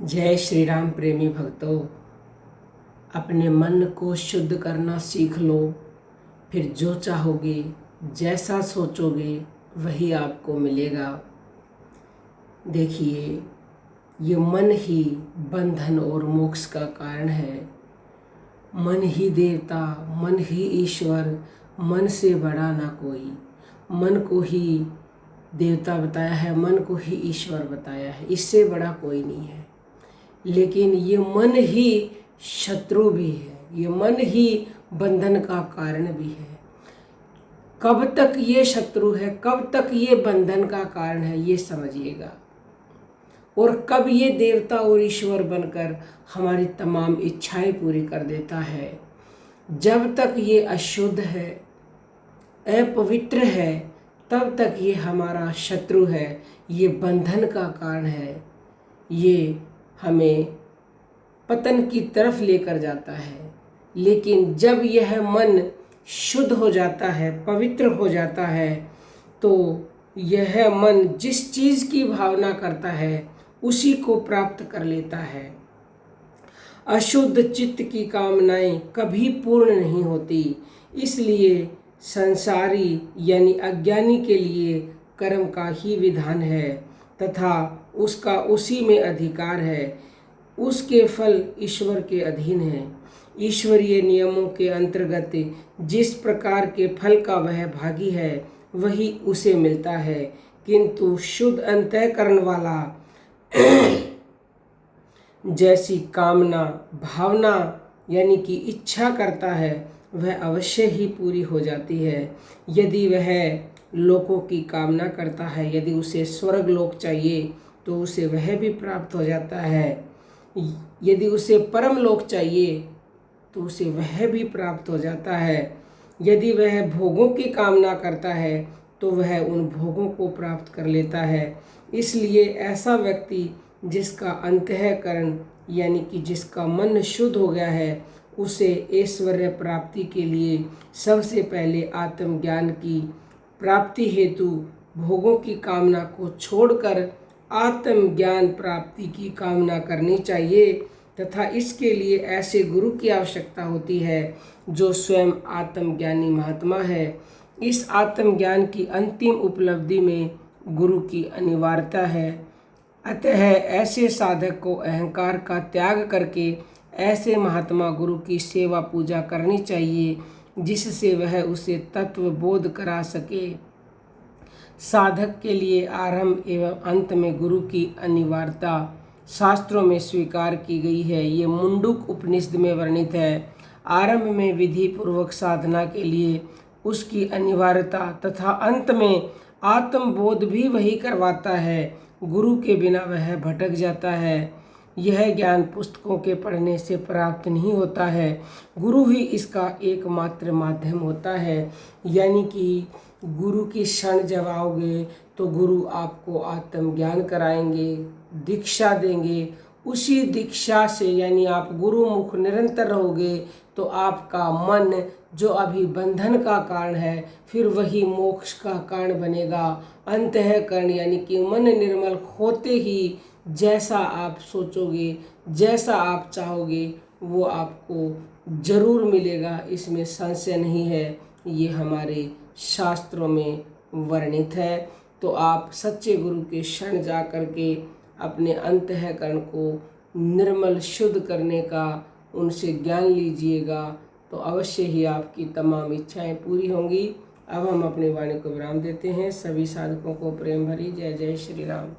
जय श्री राम प्रेमी भक्तों, अपने मन को शुद्ध करना सीख लो। फिर जो चाहोगे, जैसा सोचोगे, वही आपको मिलेगा। देखिए, ये मन ही बंधन और मोक्ष का कारण है। मन ही देवता, मन ही ईश्वर, मन से बड़ा ना कोई। मन को ही देवता बताया है, मन को ही ईश्वर बताया है, इससे बड़ा कोई नहीं है। लेकिन ये मन ही शत्रु भी है, ये मन ही बंधन का कारण भी है। कब तक ये शत्रु है, कब तक ये बंधन का कारण है, ये समझिएगा। और कब ये देवता और ईश्वर बनकर हमारी तमाम इच्छाएं पूरी कर देता है। जब तक ये अशुद्ध है, अपवित्र है, तब तक ये हमारा शत्रु है, ये बंधन का कारण है। ये हमें पतन की तरफ लेकर जाता है। लेकिन जब यह मन शुद्ध हो जाता है, पवित्र हो जाता है, तो यह मन जिस चीज़ की भावना करता है उसी को प्राप्त कर लेता है। अशुद्ध चित्त की कामनाएं कभी पूर्ण नहीं होती। इसलिए संसारी यानी अज्ञानी के लिए कर्म का ही विधान है तथा उसका उसी में अधिकार है। उसके फल ईश्वर के अधीन है। ईश्वरीय नियमों के अंतर्गत जिस प्रकार के फल का वह भागी है, वही उसे मिलता है। किंतु शुद्ध अंतःकरण वाला जैसी कामना, भावना यानी कि इच्छा करता है, वह अवश्य ही पूरी हो जाती है। यदि वह लोकों की कामना करता है, यदि उसे स्वर्ग लोक चाहिए, तो उसे वह भी प्राप्त हो जाता है। यदि उसे परम लोक चाहिए, तो उसे वह भी प्राप्त हो जाता है। यदि वह भोगों की कामना करता है, तो वह उन भोगों को प्राप्त कर लेता है। इसलिए ऐसा व्यक्ति जिसका अंतःकरण यानी कि जिसका मन शुद्ध हो गया है, उसे ऐश्वर्य प्राप्ति के लिए सबसे पहले आत्मज्ञान की प्राप्ति हेतु भोगों की कामना को छोड़कर आत्मज्ञान प्राप्ति की कामना करनी चाहिए। तथा इसके लिए ऐसे गुरु की आवश्यकता होती है जो स्वयं आत्मज्ञानी महात्मा है। इस आत्मज्ञान की अंतिम उपलब्धि में गुरु की अनिवार्यता है। अतः ऐसे साधक को अहंकार का त्याग करके ऐसे महात्मा गुरु की सेवा पूजा करनी चाहिए, जिससे वह उसे तत्व बोध करा सके। साधक के लिए आरंभ एवं अंत में गुरु की अनिवार्यता शास्त्रों में स्वीकार की गई है। ये मुंडुक उपनिषद में वर्णित है। आरंभ में विधि पूर्वक साधना के लिए उसकी अनिवार्यता तथा अंत में आत्मबोध भी वही करवाता है। गुरु के बिना वह भटक जाता है। यह ज्ञान पुस्तकों के पढ़ने से प्राप्त नहीं होता है। गुरु ही इसका एकमात्र माध्यम होता है। यानी कि गुरु की शरण जब आओगे तो गुरु आपको आत्मज्ञान कराएंगे, दीक्षा देंगे। उसी दीक्षा से यानी आप गुरु मुख निरंतर रहोगे तो आपका मन जो अभी बंधन का कारण है, फिर वही मोक्ष का कारण बनेगा। अंतःकरण यानी कि मन निर्मल होते ही जैसा आप सोचोगे, जैसा आप चाहोगे, वो आपको जरूर मिलेगा, इसमें संशय नहीं है। ये हमारे शास्त्रों में वर्णित है। तो आप सच्चे गुरु के शरण जा कर के अपने अंतःकरण को निर्मल शुद्ध करने का उनसे ज्ञान लीजिएगा, तो अवश्य ही आपकी तमाम इच्छाएं पूरी होंगी। अब हम अपनी वाणी को विराम देते हैं। सभी साधकों को प्रेम भरी जय जय श्री राम।